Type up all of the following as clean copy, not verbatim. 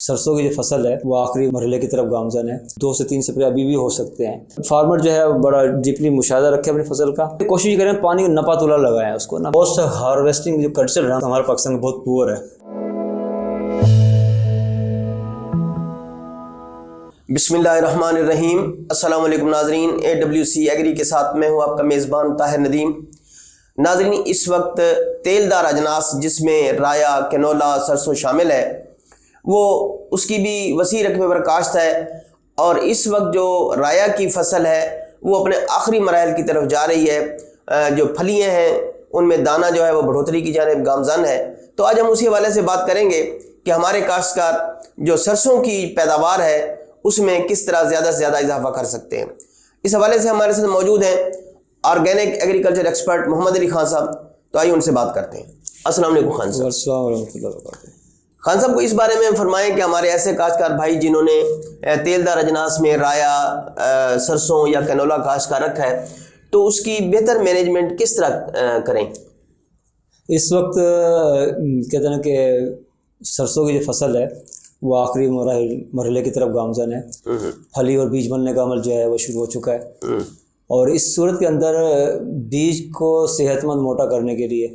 सरसों की जो फसल है वो आखिरी मरहले की तरफ गामजन है। 2 से 3 स्प्रे अभी भी हो सकते हैं। फार्मर जो है बड़ा डीपली मुशाहिदा रखे अपनी फसल का, कोशिश करें पानी को नपातुला लगाएं उसको ना। पोस्ट हार्वेस्टिंग जो कल्चर है हमारे पाकिस्तान में बहुत पुअर है। बिस्मिल्लाहिर्रहमानिर्रहीम। अस्सलाम वालेकुम नाजरीन, AWC एग्री के साथ मैं हूँ आपका मेज़बान ताहिर नदीम। नाजरीन, इस वक्त तेलदार अजनास जिसमें राया, कैनोला, सरसों शामिल है, वो उसकी भी वसी रकबे पर काश्त है। और इस वक्त जो राया की फसल है वो अपने आखिरी मराहल की तरफ जा रही है। जो फलियाँ हैं उनमें दाना जो है वो बढ़ोतरी की जानिब गामज़न है। तो आज हम उसी हवाले से बात करेंगे कि हमारे काश्तकार जो सरसों की पैदावार है उसमें किस तरह ज़्यादा से ज़्यादा इजाफा कर सकते हैं। इस हवाले से हमारे साथ मौजूद हैं organic agriculture expert Mohammad Ali Khan साहब। तो आइए उनसे बात करते हैं। अस्सलाम वालेकुम खान साहब। अस्सलाम वालेकुम वरहमतुल्लाहि। खान साहब को इस बारे में फरमाएं कि हमारे ऐसे काश्तकार भाई जिन्होंने तेलदार अजनास में राया, सरसों या कैनोला काश्त कर रखा है, तो उसकी बेहतर मैनेजमेंट किस तरह करें। इस वक्त कहते हैं कि सरसों की जो फसल है वो आखिरी मरहले की तरफ गामजन है। फली और बीज बनने का अमल जो है वो शुरू हो चुका है। और इस सूरत के अंदर बीज को सेहतमंद मोटा करने के लिए,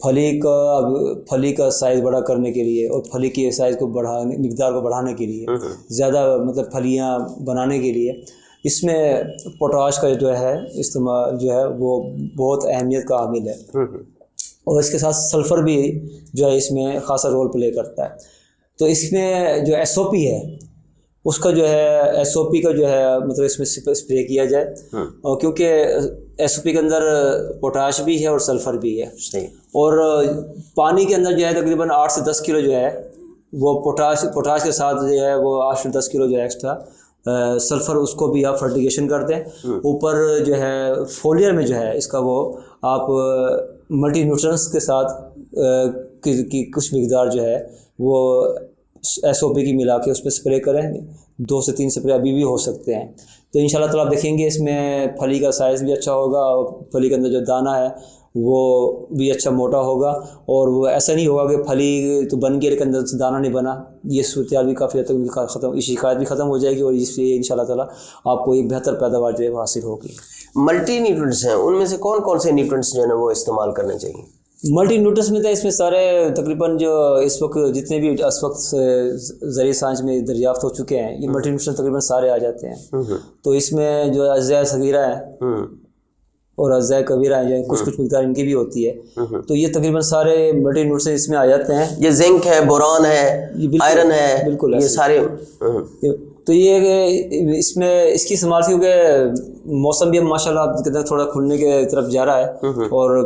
फली का साइज़ बड़ा करने के लिए और फली की साइज़ को बढ़ाने, मिकदार को बढ़ाने के लिए, ज़्यादा मतलब फलियाँ बनाने के लिए इसमें पोटाश का जो है इस्तेमाल जो है वो बहुत अहमियत का हामिल है। और इसके साथ सल्फ़र भी जो है इसमें ख़ासा रोल प्ले करता है। तो इसमें जो SOP है उसका जो है SOP का जो है मतलब इसमें स्प्रे किया जाए, और क्योंकि SOP के अंदर पोटाश भी है और सल्फ़र भी है। और पानी के अंदर जो है तकरीबन 8 से 10 किलो जो है वो पोटाश के साथ जो है वो 8 से 10 किलो जो है एक्स्ट्रा सल्फ़र उसको भी आप फर्टिगेशन कर दें। ऊपर जो है फोलियर में जो है इसका वो आप मल्टी न्यूट्रिएंट्स के साथ की कुछ मिकदार जो है वो SOP की मिला के उस पर स्प्रे करें। 2 से 3 स्प्रे अभी भी हो सकते हैं। तो इंशाल्लाह ताला आप देखेंगे इसमें फली का साइज़ भी अच्छा होगा और फली के अंदर जो दाना है वो भी अच्छा मोटा होगा। और वो ऐसा नहीं होगा कि फली तो बन गया लेकिन अंदर से दाना नहीं बना। ये सूरत भी काफ़ी हद तक ख़त्म, ये शिकायत भी ख़त्म हो जाएगी और इससे इंशाल्लाह ताला आपको एक बेहतर पैदावार जो है वो हासिल होगी। मल्टी न्यूट्रिएंट्स हैं, उनमें से कौन कौन से न्यूट्रिएंट्स जो है ना वो इस्तेमाल करने चाहिए। मल्टी न्यूट्रिएंट्स में तो इसमें सारे तकरीबन जो इस वक्त जितने भी इस वक्त ज़रिए सांझ में दरियाफ्त हो चुके हैं ये मल्टी न्यूट्रिएंट्स तकरीबन सारे आ जाते हैं। तो इसमें जो अज़्ज़ा सगीरा है और अज़्ज़ा कबीरा है, कुछ मिकदार इनकी भी होती है। तो ये तकरीबन सारे मल्टी न्यूट्रिएंट्स इसमें आ जाते हैं। ये जिंक है, बोरान है, आयरन है, बिल्कुल ये सारे। तो ये इसमें इसकी इस्तेमाल से क्योंकि मौसम भी अब माशाल्लाह कितना थोड़ा खुलने के तरफ जा रहा है और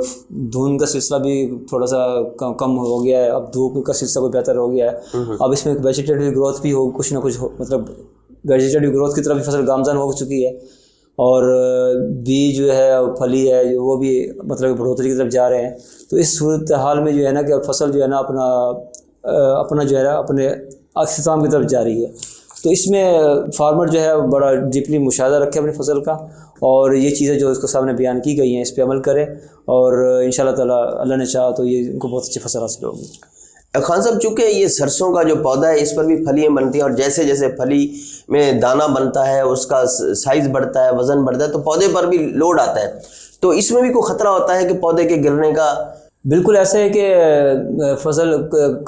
धुंध का सिलसिला भी थोड़ा सा कम हो गया है। अब धूप का सिलसिला भी बेहतर हो गया है। अब इसमें वेजिटेटिव ग्रोथ भी हो, कुछ ना कुछ मतलब वेजिटेटिव ग्रोथ की तरफ भी फसल गामजन हो चुकी है। और बीज जो है फली है वो भी मतलब बढ़ोतरी की तरफ जा रहे हैं। तो इस सूरत हाल में जो है ना कि फसल जो है ना अपना जो है ना अपने अख्ताम की तरफ जा रही है। तो इसमें फार्मर जो है बड़ा डीपली मुशाहिदा रखे अपनी फसल का और ये चीज़ें जो इसको सामने बयान की गई हैं इस पर अमल करें और इंशाल्लाह ताला अल्लाह ने चाहा तो ये इनको बहुत अच्छी फसल हासिल होगी। खान साहब, चूँकि ये सरसों का जो पौधा है इस पर भी फलियाँ बनती हैं और जैसे जैसे फली में दाना बनता है उसका साइज़ बढ़ता है, वज़न बढ़ता है, तो पौधे पर भी लोड आता है। तो इसमें भी कोई ख़तरा होता है कि पौधे के गिरने का। बिल्कुल ऐसे है कि फसल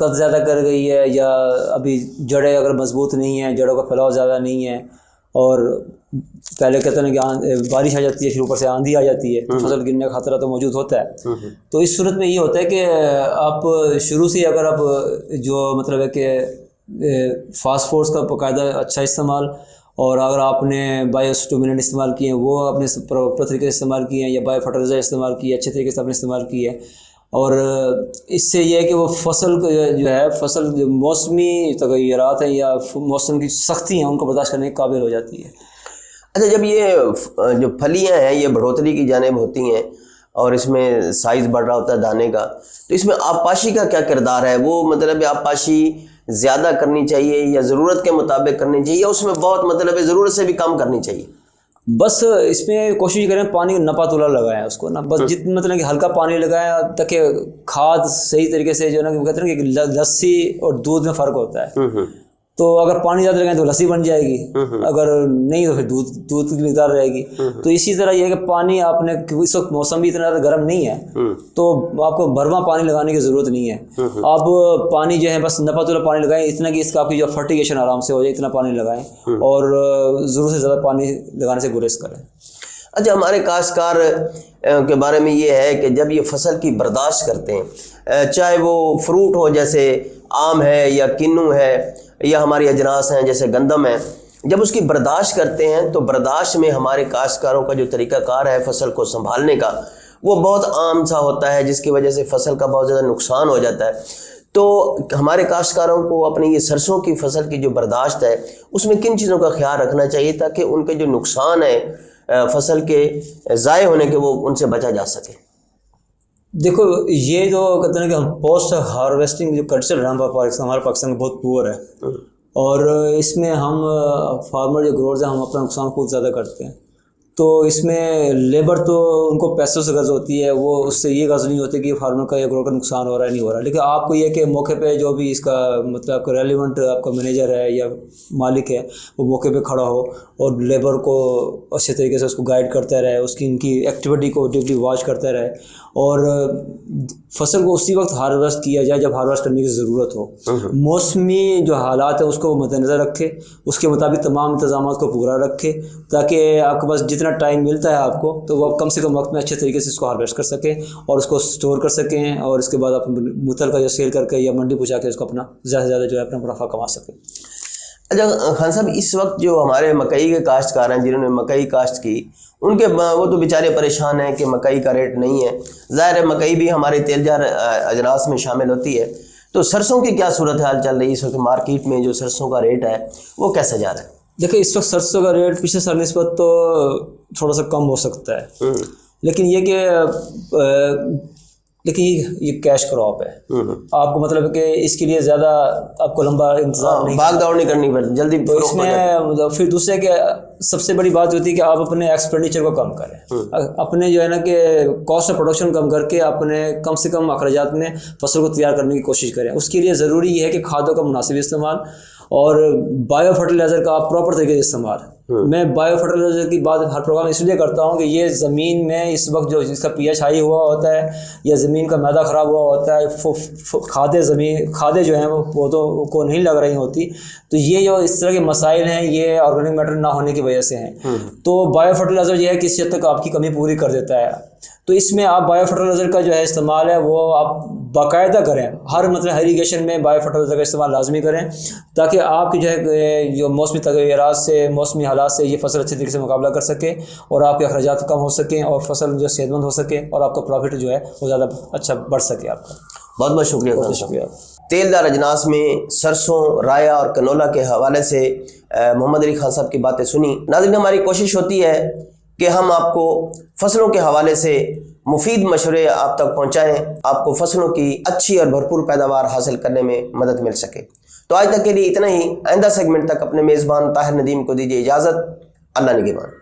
कद ज़्यादा कर गई है या अभी जड़ें अगर मजबूत नहीं हैं, जड़ों का फैलाव ज़्यादा नहीं है और पहले कहते हैं कि बारिश आ जाती है फिर ऊपर से आंधी आ जाती है तो फसल गिरने का खतरा तो मौजूद होता है। तो इस सूरत में ये होता है कि आप शुरू से अगर आप जो मतलब है कि फास्फोरस का बाकायदा अच्छा इस्तेमाल और अगर आपने बायोस्टिमुलेंट इस्तेमाल किए हैं वो अपने प्रॉपर तरीके से इस्तेमाल किए हैं या बायो फर्टिलाइजर इस्तेमाल किए अच्छे तरीके से आपने इस्तेमाल किए हैं और इससे यह है कि वो फसल जो है फसल जो मौसमी तग़य्युरात हैं या मौसम की सख्ती हैं उनको बर्दाश्त करने के काबिल हो जाती है। अच्छा, जब ये जो फलियाँ हैं ये बढ़ोतरी की जानिब होती हैं और इसमें साइज़ बढ़ रहा होता है दाने का, तो इसमें आबपाशी का क्या किरदार है। वो मतलब आबपाशी ज़्यादा करनी चाहिए या ज़रूरत के मुताबिक करनी चाहिए या उसमें बहुत मतलब ज़रूरत से भी कम करनी चाहिए। बस इसमें कोशिश करें पानी नपातुला लगाएं उसको ना, बस जितना मतलब कि हल्का पानी लगाएं ताकि खाद सही तरीके से जो ना कहते हैं कि लस्सी और दूध में फ़र्क होता है। तो अगर पानी ज़्यादा लगाएं तो लस्सी बन जाएगी, अगर नहीं तो फिर दूध की मिकदार रहेगी। तो इसी तरह ये है कि पानी आपने, इस वक्त मौसम भी इतना ज़्यादा गर्म नहीं है, तो आपको भरवा पानी लगाने की ज़रूरत नहीं है। आप पानी जो है बस नपातुला पानी लगाएं, इतना कि इसका आपकी जो फर्टिगेशन आराम से हो जाए, इतना पानी लगाएं और ज़रूरत से ज़्यादा पानी लगाने से गुरेज करें। अच्छा, हमारे काश्तकार के बारे में ये है कि जब ये फसल की बर्दाश्त करते हैं, चाहे वो फ्रूट हो जैसे आम है या किन्नू है या हमारी अजनास हैं जैसे गंदम है, जब उसकी बर्दाश्त करते हैं तो बर्दाश्त में हमारे काश्तकारों का जो तरीक़ाकार है फसल को संभालने का, वो बहुत आम सा होता है, जिसकी वजह से फसल का बहुत ज़्यादा नुकसान हो जाता है। तो हमारे काश्तकारों को अपनी ये सरसों की फसल की जो बर्दाश्त है उसमें किन चीज़ों का ख्याल रखना चाहिए ताकि उनके जो नुकसान है फसल के ज़ाय होने के, वो उनसे बचा जा सके? देखो, ये जो कहते हैं कि हम पोस्ट हार्वेस्टिंग जो कल्चर है हमारे पाकिस्तान में बहुत पुअर है, और इसमें हम फार्मर जो ग्रोअर्स हैं हम अपना नुकसान खुद ज़्यादा करते हैं। तो इसमें लेबर तो उनको पैसों से गर्ज होती है, वो उससे ये गर्ज नहीं होती कि फार्मर का या ग्रोअर का नुकसान हो रहा है नहीं हो रहा है। लेकिन आपको ये कि मौके पे जो भी इसका मतलब आपका रेलिवेंट आपका मैनेजर है या मालिक है वो मौके पे खड़ा हो और लेबर को अच्छे तरीके से उसको गाइड करता रहे, उसकी इनकी एक्टिविटी को डेली वॉच करता रहे और फसल को उसी वक्त हार्वेस्ट किया जाए जब हार्वेस्ट करने की ज़रूरत हो। मौसमी जो हालात है उसको मद्देनज़र रखे, उसके मुताबिक तमाम इंतजाम को पूरा रखे ताकि आपके पास जितना टाइम मिलता है आपको तो वो आप कम से कम वक्त में अच्छे तरीके से इसको हार्वेस्ट कर सकें और उसको स्टोर कर सकें और इसके बाद आप मुतल का जो सेल करके या मंडी पहुँचा के उसको अपना ज़्यादा से ज़्यादा जो है अपना मुनाफा कमा सकें। अच्छा खान साहब, इस वक्त जो हमारे मकई के काश्तकार हैं जिन्होंने मकई काश्त की, उनके वो तो बेचारे परेशान हैं कि मकई का रेट नहीं है। ज़ाहिर है मकई भी हमारे तेलजार अजनास में शामिल होती है, तो सरसों की क्या सूरत हाल चल रही है इस वक्त मार्केट में? जो सरसों का रेट है वो कैसा जा रहा है? देखिए, इस वक्त सरसों का रेट पिछले साल निस्बत तो थोड़ा सा कम हो सकता है, लेकिन ये कि ये कैश क्रॉप है। आपको मतलब कि इसके लिए ज़्यादा आपको लंबा इंतजार नहीं, भाग दौड़ नहीं करनी पड़ती, जल्दी। तो इसमें फिर दूसरे के सबसे बड़ी बात होती है कि आप अपने एक्सपेंडिचर को कम करें, अपने जो है ना कि कॉस्ट ऑफ प्रोडक्शन कम करके अपने कम से कम अखराजात में फसल को तैयार करने की कोशिश करें। उसके लिए ज़रूरी है कि खादों का मुनासिब इस्तेमाल और बायो फर्टिलाइज़र का आप प्रॉपर तरीके से इस्तेमाल। मैं बायो फर्टिलाइज़र की बात हर प्रोग्राम इसलिए करता हूँ कि ये ज़मीन में इस वक्त जो जिसका पीएच हाई हुआ होता है या ज़मीन का मैदा ख़राब हुआ होता है, खादें जो हैं वो पौधों को नहीं लग रही होती, तो ये जो इस तरह के मसाइल हैं ये ऑर्गेनिक मैटर ना होने की वजह से हैं। तो बायो फर्टिलाइज़र ये है कि किसी हद तक आपकी कमी पूरी कर देता है। तो इसमें आप बायो फर्टिलाइज़र का जो है इस्तेमाल है वो आप बाकायदा करें, हर मतलब इरीगेशन में बायो फर्टिलाइज़र का इस्तेमाल लाजमी करें ताकि आपकी जो है जो मौसमी तगय्युरात से, मौसमी हालात से ये फसल अच्छे तरीके से मुकाबला कर सके और आपके अखराजात कम हो सकें और फसल जो सेहतमंद हो सके और आपका प्रॉफिट जो है वो ज़्यादा अच्छा बढ़ सके आपका। बहुत बहुत शुक्रिया। बहुत शुक्रिया। तेलदार अजनास में सरसों, राया और कनोला के हवाले से मोहम्मद अली खान साहब की बातें सुनी। नाज़रीन, हमारी कोशिश होती है कि हम आपको फसलों के हवाले से मुफीद मशवरे आप तक पहुँचाएँ, आपको फसलों की अच्छी और भरपूर पैदावार हासिल करने में मदद मिल सके। तो आज तक के लिए इतना ही। आइंदा सेगमेंट तक अपने मेज़बान ताहिर नदीम को दीजिए इजाज़त। अल्लाह निगहबान।